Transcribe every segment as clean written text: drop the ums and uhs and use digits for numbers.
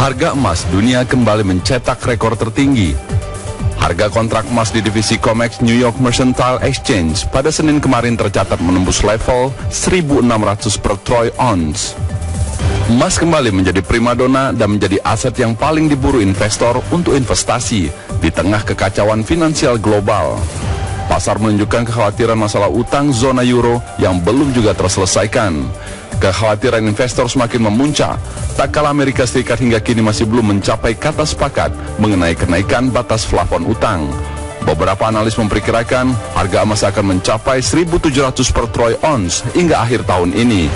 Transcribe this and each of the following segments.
Harga emas dunia kembali mencetak rekor tertinggi. Harga kontrak emas di divisi COMEX New York Mercantile Exchange pada Senin kemarin tercatat menembus level 1.600 per troy ounce. Emas kembali menjadi primadona dan menjadi aset yang paling diburu investor untuk investasi di tengah kekacauan finansial global. Pasar menunjukkan kekhawatiran masalah utang zona euro yang belum juga terselesaikan. Kekhawatiran investor semakin memuncak, tak kalah Amerika Serikat hingga kini masih belum mencapai kata sepakat mengenai kenaikan batas plafon utang. Beberapa analis memperkirakan harga emas akan mencapai 1.700 per troy ounce hingga akhir tahun ini.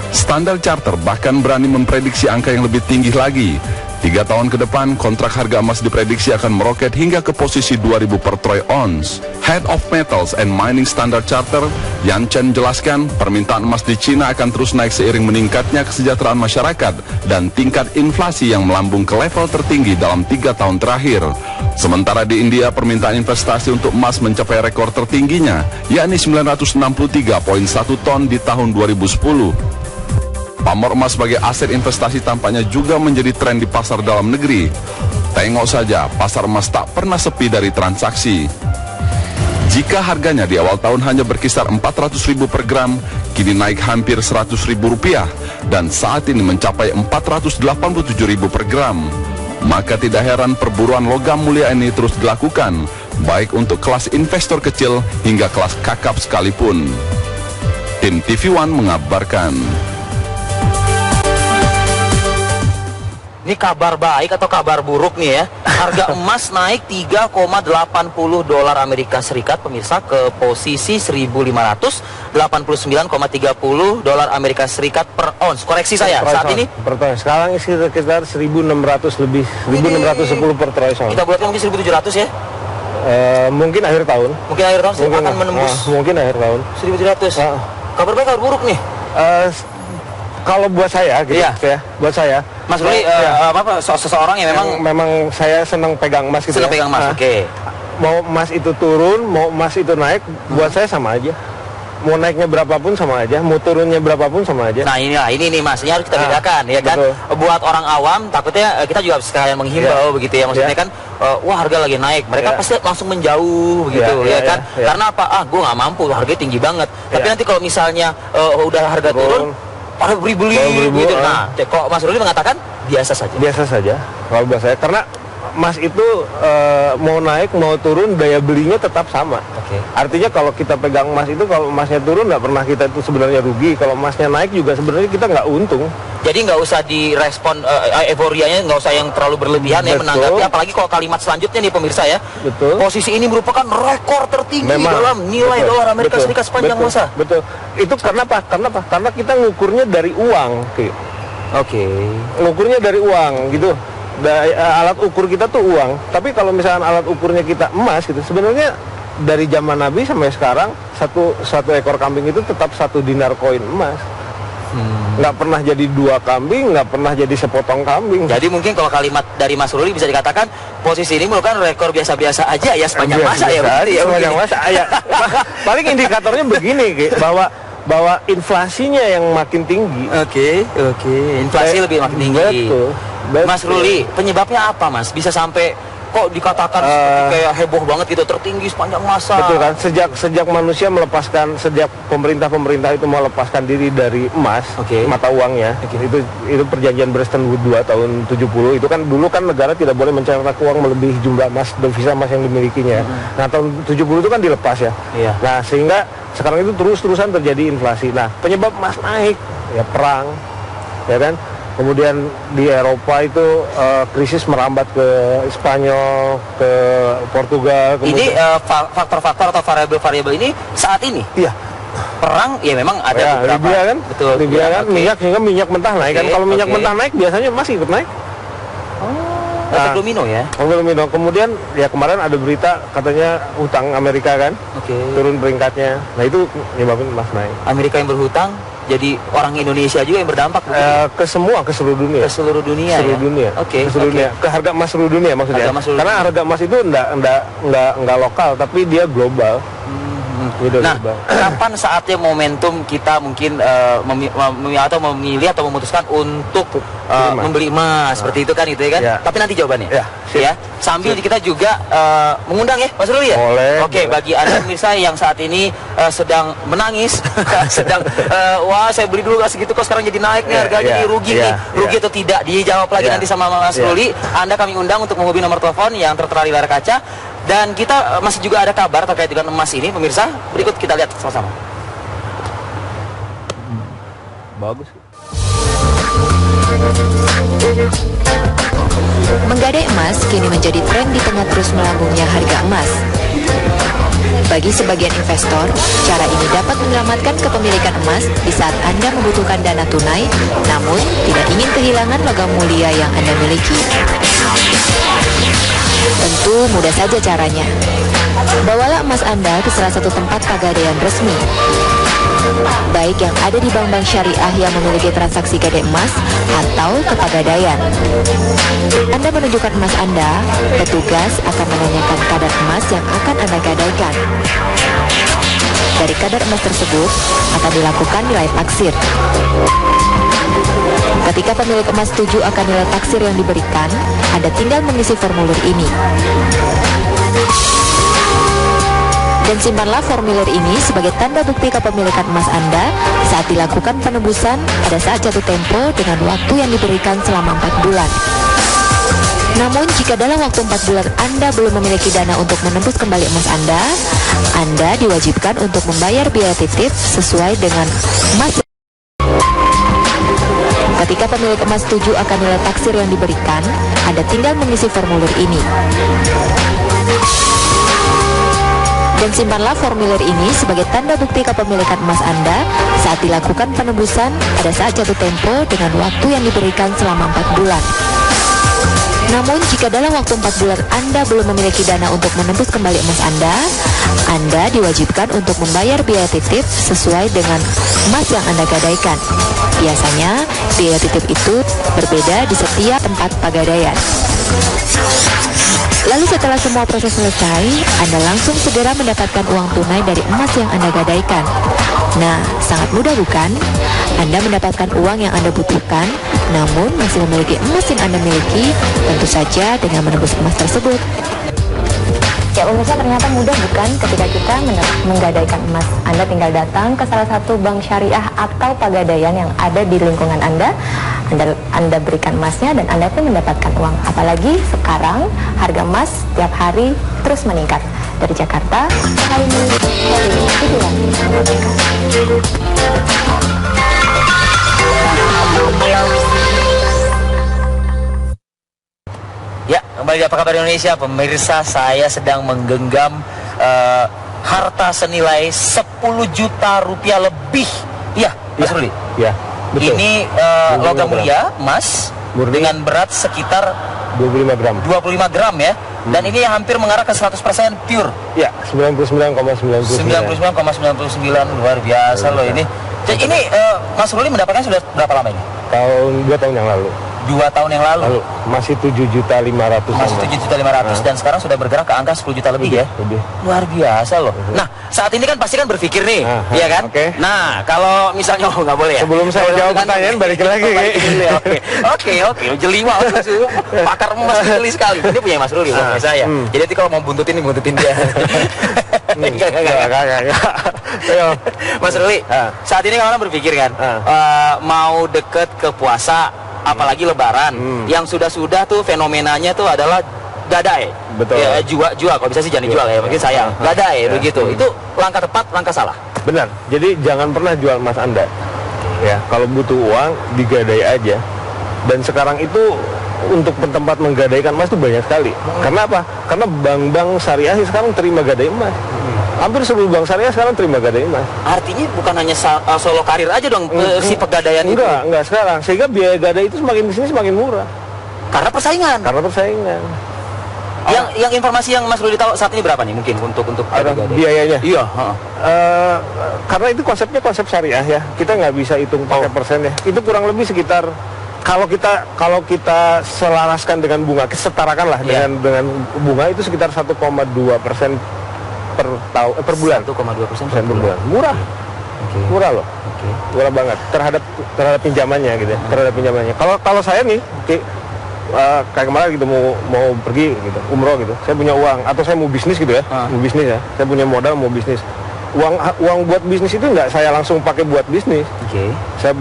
Standard Charter bahkan berani memprediksi angka yang lebih tinggi lagi. 3 tahun ke depan, kontrak harga emas diprediksi akan meroket hingga ke posisi 2.000 per troy ounce. Head of Metals and Mining Standard Charter, Yan Chen jelaskan, permintaan emas di Cina akan terus naik seiring meningkatnya kesejahteraan masyarakat dan tingkat inflasi yang melambung ke level tertinggi dalam 3 tahun terakhir. Sementara di India, permintaan investasi untuk emas mencapai rekor tertingginya, yakni 963,1 ton di tahun 2010. Pamor emas sebagai aset investasi tampaknya juga menjadi tren di pasar dalam negeri. Tengok saja, pasar emas tak pernah sepi dari transaksi. Jika harganya di awal tahun hanya berkisar 400.000 per gram, kini naik hampir 100.000 rupiah dan saat ini mencapai 487.000 per gram. Maka tidak heran perburuan logam mulia ini terus dilakukan, baik untuk kelas investor kecil hingga kelas kakap sekalipun. Tim TV One mengabarkan. Ini kabar baik atau kabar buruk nih ya? Harga emas naik 3,80 dolar Amerika Serikat pemirsa ke posisi 1.589,30 dolar Amerika Serikat per ounce. Koreksi saya, saat ini per troy. Sekarang sekitar 1.600 lebih, 1.610 per troy. Kita buatkan mungkin 1.700 ya? Mungkin akhir tahun. Mungkin akhir tahun akan menembus. Mungkin akhir tahun. 1.700. Kabar baik, kabar buruk nih? Kalau buat saya gitu iya. ya, buat saya Mas Ruli, seseorang yang memang saya senang pegang emas gitu. Senang pegang emas, oke. Mau emas itu turun, mau emas itu naik, buat saya sama aja. Mau naiknya berapapun sama aja, mau turunnya berapapun sama aja. Nah ini Mas, ini harus kita bedakan ya kan. Betul. Buat orang awam takutnya kita juga sekalian menghimbau begitu ya, maksudnya kan wah harga lagi naik, mereka pasti langsung menjauh begitu ya kan. Karena apa? Gue nggak mampu, harganya tinggi banget. Tapi nanti kalau misalnya udah harga turun, pada beli gitu. Nah, kok Mas Ruli mengatakan biasa saja. Biasa saja kalau buat saya, karena emas itu mau naik mau turun daya belinya tetap sama. Artinya kalau kita pegang emas itu, kalau emasnya turun nggak pernah kita itu sebenarnya rugi. Kalau emasnya naik juga sebenarnya kita nggak untung. Jadi nggak usah direspon euforianya, nggak usah yang terlalu berlebihan ya menanggapi. Apalagi kalau kalimat selanjutnya nih pemirsa ya. Betul. Posisi ini merupakan rekor tertinggi dalam nilai dolar Amerika Serikat sepanjang masa. Betul. Itu karena apa? Karena kita ngukurnya dari uang. Ngukurnya dari uang gitu. Alat ukur kita tuh uang. Tapi kalau misalnya alat ukurnya kita emas gitu, sebenarnya dari zaman Nabi sampai sekarang satu ekor kambing itu tetap 1 dinar koin emas. Nggak pernah jadi 2 kambing, nggak pernah jadi sepotong kambing. Jadi mungkin kalau kalimat dari Mas Ruli bisa dikatakan posisi ini merupakan rekor biasa-biasa aja ya sepanjang masa ya. Sepanjang masa ya. Paling indikatornya begini, bahwa inflasinya yang makin tinggi. Inflasi lebih makin tinggi. Betul. Mas Ruli, penyebabnya apa Mas? Bisa sampai kok dikatakan seperti kayak heboh banget gitu, tertinggi sepanjang masa? Betul kan, sejak manusia melepaskan, sejak pemerintah itu melepaskan diri dari emas, mata uangnya, itu perjanjian Bretton Woods 2 tahun 70, itu kan dulu kan negara tidak boleh mencetak uang melebihi jumlah emas, devisa emas yang dimilikinya. Nah tahun 70 itu kan dilepas ya. Nah sehingga sekarang itu terus-terusan terjadi inflasi. Nah penyebab emas naik ya perang, ya kan. Kemudian di Eropa itu krisis merambat ke Spanyol, ke Portugal. Ini faktor-faktor atau variabel-variabel ini saat ini? Iya. Perang ya memang ada beberapa. Libya kan? Betul. Libya kan minyak, sehingga minyak mentah naik kan. Kalau minyak mentah naik biasanya emas ikut naik. Efek domino ya? Domino. Kemudian ya kemarin ada berita katanya utang Amerika kan turun peringkatnya. Nah itu nyebabin emas naik. Amerika yang berhutang, jadi orang Indonesia juga yang berdampak ke seluruh dunia. Ke seluruh dunia. Ke seluruh dunia. Ke harga emas seluruh dunia maksudnya. Karena harga emas itu enggak lokal tapi dia global. Nah, kapan saatnya momentum kita mungkin memilih atau memutuskan untuk membeli emas seperti itu kan, Tapi nanti jawabannya. Ya. Sambil kita juga mengundang ya, Mas Ruli ya. Boleh. Oke, bagi Anda pemirsa yang saat ini sedang menangis, sedang wah saya beli dulu segitu kok sekarang jadi naik nih harganya, jadi rugi nih. Rugi atau tidak dijawab lagi nanti sama Mas Ruli. Anda kami undang untuk menghubungi nomor telepon yang tertera di layar kaca. Dan kita masih juga ada kabar terkait dengan emas ini, pemirsa. Berikut kita lihat sama-sama. Bagus. Menggadai emas kini menjadi tren di tengah terus melambungnya harga emas. Bagi sebagian investor, cara ini dapat menyelamatkan kepemilikan emas di saat Anda membutuhkan dana tunai, namun tidak ingin kehilangan logam mulia yang Anda miliki. Tentu mudah saja caranya. Bawalah emas Anda ke salah satu tempat pegadaian resmi, baik yang ada di bank-bank syariah yang memiliki transaksi gadai emas atau ke pegadaian. Anda menunjukkan emas Anda, petugas akan menanyakan kadar emas yang akan Anda gadaikan. Dari kadar emas tersebut akan dilakukan nilai taksir. Ketika pemilik emas setuju akan nilai taksir yang diberikan, Anda tinggal mengisi formulir ini. Dan simpanlah formulir ini sebagai tanda bukti kepemilikan emas Anda saat dilakukan penebusan pada saat jatuh tempo dengan waktu yang diberikan selama 4 bulan. Namun jika dalam waktu 4 bulan Anda belum memiliki dana untuk menembus kembali emas Anda diwajibkan untuk membayar biaya titip sesuai dengan emas. Ketika pemilik emas setuju akan nilai taksir yang diberikan, Anda tinggal mengisi formulir ini. Dan simpanlah formulir ini sebagai tanda bukti kepemilikan emas Anda saat dilakukan penebusan pada saat jatuh tempo dengan waktu yang diberikan selama 4 bulan. Namun jika dalam waktu 4 bulan Anda belum memiliki dana untuk menembus kembali emas Anda diwajibkan untuk membayar biaya titip sesuai dengan emas yang Anda gadaikan. Biasanya biaya titip itu berbeda di setiap tempat pegadaian. Lalu setelah semua proses selesai, Anda langsung segera mendapatkan uang tunai dari emas yang Anda gadaikan. Nah, sangat mudah bukan? Anda mendapatkan uang yang Anda butuhkan, namun masih memiliki emas yang Anda miliki, tentu saja dengan menebus emas tersebut. Ya pemirsa, ternyata mudah bukan ketika kita menggadaikan emas. Anda tinggal datang ke salah satu bank syariah atau pegadaian yang ada di lingkungan Anda berikan emasnya dan Anda pun mendapatkan uang. Apalagi sekarang harga emas setiap hari terus meningkat. Dari Jakarta, hari ini Ya, kembali di Apa Kabar Indonesia, pemirsa. Saya sedang menggenggam harta senilai 10 juta rupiah lebih. Iya, Mas Ruli? Iya, betul. Ini logam mulia, emas, dengan berat sekitar 25 gram. 25 gram ya. Dan ini hampir mengarah ke 100% pure. Ya, 99,99. 99,99, luar biasa loh ini. Jadi ini Mas Ruli mendapatkan sudah berapa lama ini? 2 tahun yang lalu. 2 tahun yang lalu. Masih 7.500.000. Masih 7.500.000 dan sekarang sudah bergerak ke angka 10 juta lebih ya. Luar biasa loh. Nah, saat ini kan pasti kan berpikir nih, iya kan? Nah, kalau misalnya nggak boleh ya. Sebelum saya jawab pertanyaan, balik lagi. Oke, jeli banget. Pakar emas jeli sekali. Ini punya Mas Ruli loh, saya. Jadi nanti kalau mau buntutin dia. Enggak. Mas Ruli, saat ini kan orang berpikir kan, mau deket ke puasa, apalagi lebaran, yang sudah-sudah tuh fenomenanya tuh adalah gadai. Betul. Ya, jual kalau bisa sih jangan dijual ya, mungkin saya. Gadai begitu. Itu langkah tepat, langkah salah. Benar. Jadi jangan pernah jual emas Anda. Ya, kalau butuh uang digadai aja. Dan sekarang itu untuk tempat menggadaikan emas itu banyak sekali. Karena apa? Karena bank-bank syariah sekarang terima gadai emas. Hampir seluruh bank syariah sekarang terima gadai emas. Artinya bukan hanya solo karir aja dong si pegadaian itu. Enggak sekarang. Sehingga biaya gadai itu semakin di sini semakin murah. Karena persaingan. Yang informasi yang Mas Rudi tahu saat ini berapa nih mungkin untuk biayanya? Iya. Karena itu konsepnya konsep syariah ya. Kita nggak bisa hitung pakai persen ya. Itu kurang lebih sekitar kalau kita selaraskan dengan bunga, setarakanlah dengan bunga itu sekitar 1,2% per bulan. 1,2% per bulan. Murah. Murah loh. Murah banget terhadap pinjamannya gitu ya. Terhadap pinjamannya. Kalau saya nih kayak kemarin gitu mau pergi gitu, umroh gitu. Saya punya uang atau saya mau bisnis gitu ya. Mau bisnis ya. Saya punya modal mau bisnis. Uang buat bisnis itu nggak saya langsung pakai buat bisnis. Saya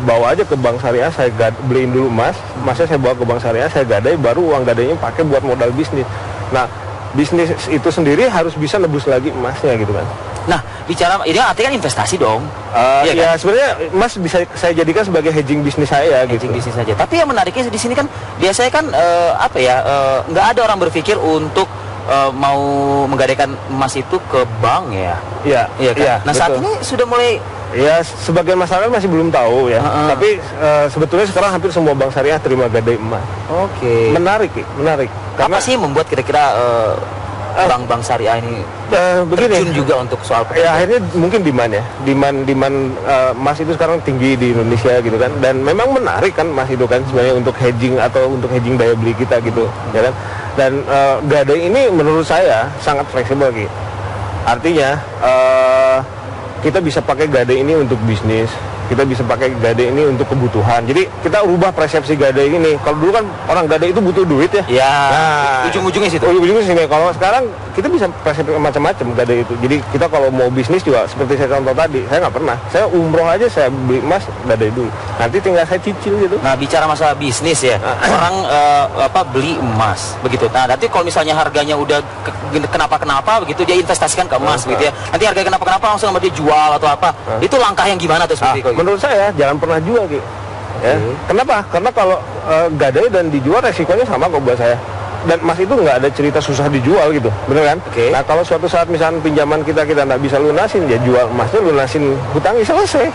bawa aja ke bank syariah, saya beliin dulu emasnya saya bawa ke bank syariah, saya gadai, baru uang gadainya pakai buat modal bisnis. Nah, bisnis itu sendiri harus bisa nebus lagi emasnya gitu kan. Nah, bicara ini artinya kan investasi dong. Iya kan? Sebenarnya emas bisa saya jadikan sebagai hedging bisnis saya. Hedging bisnis saja. Tapi yang menariknya di sini kan biasanya kan nggak ada orang berpikir untuk mau menggadaikan emas itu ke bank ya. Iya kan? Iya, nah saat ini sudah mulai. Ya, sebagian masyarakat masih belum tahu ya. Tapi sebetulnya sekarang hampir semua bank syariah terima gadai emas. Menarik. Karena apa sih membuat kira-kira bank-bank syariah ini terjun juga untuk soal ya akhirnya mungkin demand emas itu sekarang tinggi di Indonesia gitu kan, dan memang menarik kan emas itu kan sebenarnya untuk hedging atau untuk hedging daya beli kita gitu ya kan. Dan gadai ini menurut saya sangat fleksibel gitu. Artinya kita bisa pakai gadai ini untuk bisnis, kita bisa pakai gadai ini untuk kebutuhan. Jadi kita ubah persepsi gadai ini. Kalau dulu kan orang gadai itu butuh duit ya. Nah, ujung-ujungnya situ. Ujung-ujungnya sini. Kalau sekarang kita bisa persepsi macam-macam gadai itu. Jadi kita kalau mau bisnis juga seperti saya contoh tadi, saya nggak pernah. Saya umroh aja saya beli emas gadai dulu. Nanti tinggal saya cicil gitu. Nah, bicara masalah bisnis ya, orang beli emas begitu. Nah, nanti kalau misalnya harganya udah kenapa-kenapa begitu, dia investasikan ke emas gitu ya. Nanti harga kenapa-kenapa langsung sama dia jual atau apa. Itu langkah yang gimana tuh seperti itu? Menurut saya jangan pernah jual gitu. Ya. Kenapa? Karena kalau gadai dan dijual resikonya sama kok buat saya. Dan emas itu nggak ada cerita susah dijual gitu, bener kan? Nah, kalau suatu saat misalnya pinjaman kita nggak bisa lunasin, ya jual emasnya, lunasin hutangnya, selesai.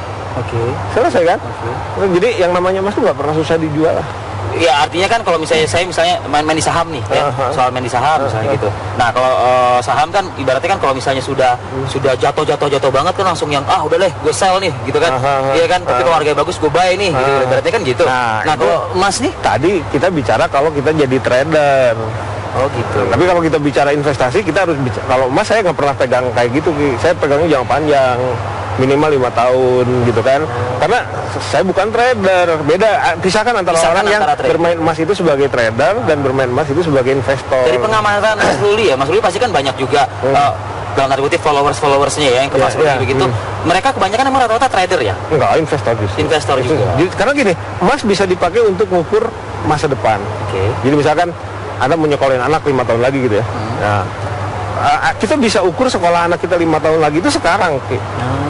Selesai kan? Jadi yang namanya emas itu nggak pernah susah dijual lah. Ya artinya kan kalau misalnya saya main di saham nih ya, soal main di saham misalnya gitu. Nah kalau saham kan ibaratnya kan kalau misalnya sudah jatuh banget kan langsung yang udah deh gue sell nih gitu kan. Iya kan, tapi kalau harganya bagus gue buy nih gitu. Ibaratnya kan gitu. Nah kalau emas nih tadi kita bicara kalau kita jadi trader. Gitu. Tapi kalau kita bicara investasi kita harus bicara. Kalau emas saya nggak pernah pegang kayak gitu, saya pegangnya jangka panjang, minimal 5 tahun gitu kan. Karena saya bukan trader. Beda, pisahkan antara orang yang bermain emas itu sebagai trader dan bermain emas itu sebagai investor. Dari pengamatan Mas Ruli ya, Mas Ruli pasti kan banyak juga dalam tanda kutip followersnya ya yang ke Mas Ruli begitu. Mereka kebanyakan emang rata-rata trader ya? Enggak, investor justru. Investor juga. Karena gini, emas bisa dipakai untuk mengukur masa depan. Jadi misalkan Anda mau nyekolahin anak 5 tahun lagi gitu ya. Nah, kita bisa ukur sekolah anak kita 5 tahun lagi itu sekarang.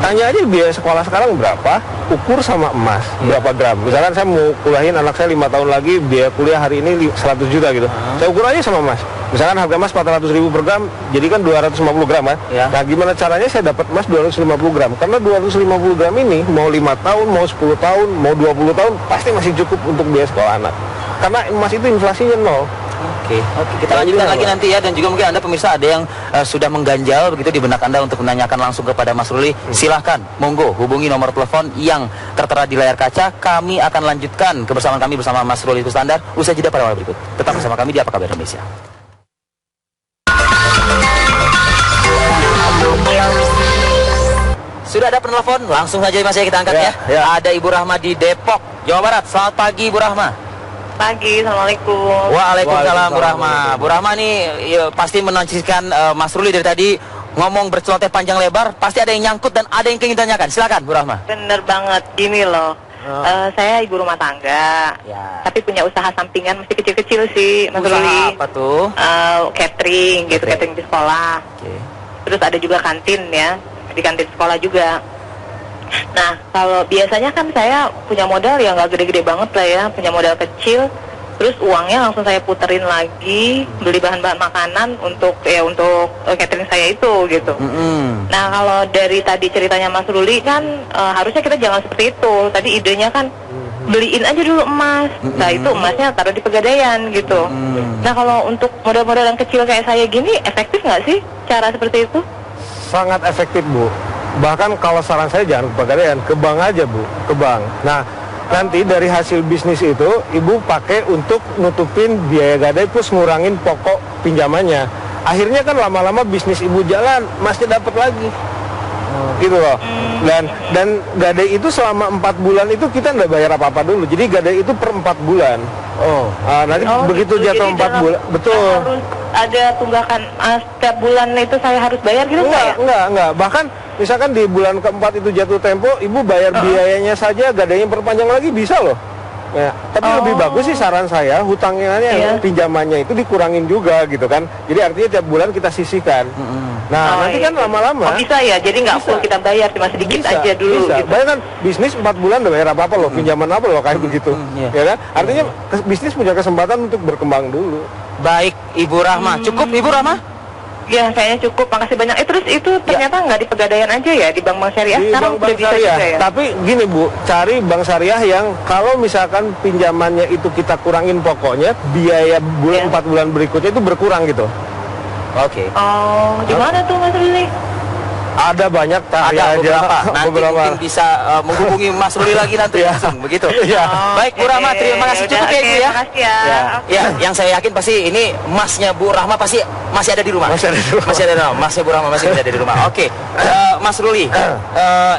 Tanya aja biaya sekolah sekarang berapa, ukur sama emas berapa gram. Misalkan saya mau kuliahin anak saya 5 tahun lagi, biaya kuliah hari ini 100 juta gitu. Saya ukur aja sama emas. Misalkan harga emas 400.000 per gram, jadi kan 250 gram kan. Nah gimana caranya saya dapat emas 250 gram? Karena 250 gram ini mau 5 tahun, mau 10 tahun, mau 20 tahun pasti masih cukup untuk biaya sekolah anak. Karena emas itu inflasinya 0. Oke, kita lanjutkan lagi nanti ya. Dan juga mungkin Anda pemirsa ada yang sudah mengganjal begitu di benak Anda untuk menanyakan langsung kepada Mas Ruli. Silahkan, monggo hubungi nomor telepon yang tertera di layar kaca. Kami akan lanjutkan kebersamaan kami bersama Mas Ruli Kusnandar usai jeda pada waktu berikut. Tetap bersama kami di Apa Kabar Indonesia. Sudah ada penelpon, langsung saja Mas ya kita angkat ya. Ada Ibu Rahma di Depok, Jawa Barat. Selamat pagi Ibu Rahma. Pagi, Assalamualaikum. Waalaikumsalam Bu Rahma. Bu Rahma nih ya, pasti menantikan Mas Ruli dari tadi ngomong berceloteh panjang lebar. Pasti ada yang nyangkut dan ada yang ingin tanyakan. Silakan Bu Rahma. Bener banget, gini loh. Saya ibu rumah tangga, tapi punya usaha sampingan masih kecil-kecil sih, Mas Ruli. Apa tuh? Catering gitu, catering di sekolah. Terus ada juga kantin ya, di kantin sekolah juga. Nah, kalau biasanya kan saya punya modal yang nggak gede-gede banget lah ya, punya modal kecil, terus uangnya langsung saya puterin lagi, beli bahan-bahan makanan untuk catering saya itu gitu. Nah, kalau dari tadi ceritanya Mas Ruli kan harusnya kita jangan seperti itu. Tadi idenya kan beliin aja dulu emas, nah itu emasnya taruh di pegadaian gitu. Nah, kalau untuk modal-modal yang kecil kayak saya gini, efektif nggak sih cara seperti itu? Sangat efektif Bu. Bahkan kalau saran saya jangan ke pegadaian, ke bank aja Bu, ke bank. Nah, nanti dari hasil bisnis itu Ibu pakai untuk nutupin biaya gadai plus ngurangin pokok pinjamannya. akhirnya kan lama-lama bisnis ibu jalan, masnya dapat lagi. Gitu loh. Dan gadai itu selama 4 bulan itu kita nggak bayar apa-apa dulu. Jadi gadai itu per 4 bulan. Nanti begitu gitu. jatuh 4 bulan, betul. Harus ada tunggakan setiap bulan itu saya harus bayar gitu enggak. Bahkan misalkan di bulan keempat itu jatuh tempo, ibu bayar biayanya saja, gadainya perpanjang lagi bisa loh. Ya, tapi lebih bagus sih saran saya hutangnya pinjamannya itu dikurangin juga gitu kan. Jadi artinya tiap bulan kita sisihkan. Nah, nanti kan lama-lama bisa ya. Jadi nggak full kita bayar, cuma sedikit aja dulu bisa. gitu. Bayangkan bisnis 4 bulan udah bayar apa-apa loh, pinjaman apa loh kayak begitu. Ya kan? Artinya bisnis punya kesempatan untuk berkembang dulu. Baik, Ibu Rahma. Cukup Ibu Rahma? Ya, kayaknya cukup. Makasih banyak. Terus itu ternyata nggak di Pegadaian aja ya, di Bank Syariah. Di Sekarang bank bisa syariah. juga ya. Tapi gini Bu, cari bank syariah yang kalau misalkan pinjamannya itu kita kurangin pokoknya, biaya 4 bulan berikutnya itu berkurang gitu. Oke. Gimana tuh Mas Ruli? Ada banyak, cari Ada aja beberapa. Nanti mungkin bisa menghubungi Mas Ruli lagi nanti langsung begitu. Baik Bu Rahma, terima kasih cukup ya Ibu ya. Makasih ya. Ya, yang saya yakin pasti ini masnya Bu Rahma pasti masih ada di rumah. Masih ada di rumah. Masnya Bu Rahma masih ada di rumah. Oke. Mas Ruli,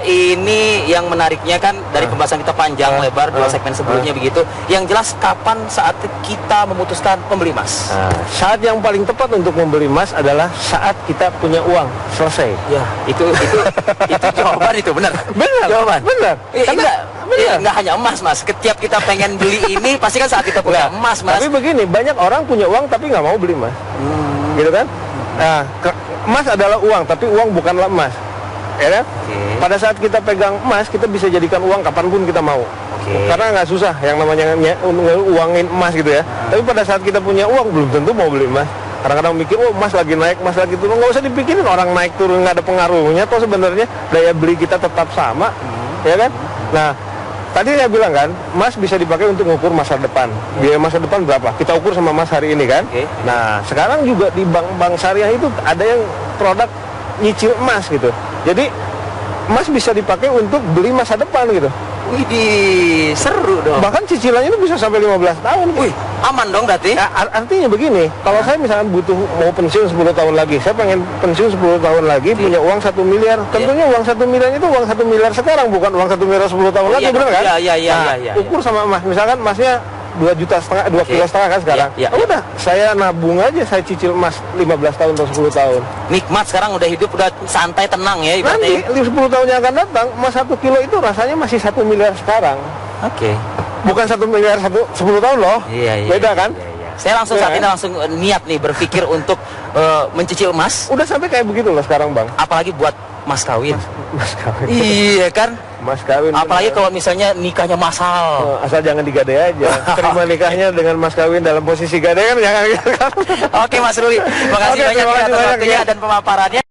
ini yang menariknya kan dari pembahasan kita panjang lebar 2 segmen sebelumnya begitu. Yang jelas kapan saat kita memutuskan membeli emas? Saat yang paling tepat untuk membeli emas adalah saat kita punya uang. Selesai. Ya, itu jawaban itu benar. Jawaban. Benar. Enggak hanya emas, Mas. Setiap kita pengen beli ini pasti kan saat kita punya emas, Mas. Tapi begini, banyak orang punya uang tapi nggak mau beli emas. Gitu kan? Nah, emas adalah uang, tapi uang bukanlah emas. Ya kan? Pada saat kita pegang emas, kita bisa jadikan uang kapanpun kita mau. Karena nggak susah yang namanya uangin emas gitu ya. Tapi pada saat kita punya uang, belum tentu mau beli emas. Kadang-kadang mikir, emas lagi naik, emas lagi turun. Nggak usah dipikirin orang naik turun, nggak ada pengaruhnya. Toh sebenarnya daya beli kita tetap sama, ya kan? Nah, tadi saya bilang kan, emas bisa dipakai untuk mengukur masa depan. Biaya masa depan berapa? Kita ukur sama emas hari ini kan? Nah, sekarang juga di bank syariah itu ada yang produk nyicil emas gitu. Jadi emas bisa dipakai untuk beli masa depan gitu. Wih, seru dong. Bahkan cicilannya itu bisa sampai 15 tahun. Wih, aman dong berarti? Ya, artinya begini, kalau saya misalkan butuh mau pensiun 10 tahun lagi, saya pengen pensiun 10 tahun lagi, punya uang 1 miliar. Tentunya uang 1 miliar itu uang 1 miliar sekarang, bukan uang 1 miliar 10 tahun lagi, benar kan? Iya. Ukur sama emas, misalkan emasnya 2,5 juta kan sekarang. Udah, saya nabung aja, saya cicil emas 15 tahun atau 10 tahun. Nikmat sekarang udah hidup, udah santai, tenang ya ibaratnya. Nanti 10 tahun yang akan datang, emas 1 kilo itu rasanya masih 1 miliar sekarang. Bukan 1 miliar 10 tahun loh. Beda kan? Saya langsung saat ini langsung niat nih berpikir untuk mencicil emas. Udah sampai kayak begitu loh sekarang, Bang. Apalagi buat mas kawin. Mas kawin. Iya kan? Mas kawin. Apalagi kalau misalnya nikahnya massal. Asal jangan digadai aja. Terima nikahnya dengan mas kawin dalam posisi gadai kan jangan gitu kan. Oke Mas Ruli, terima kasih banyak atas waktunya dan pemaparannya.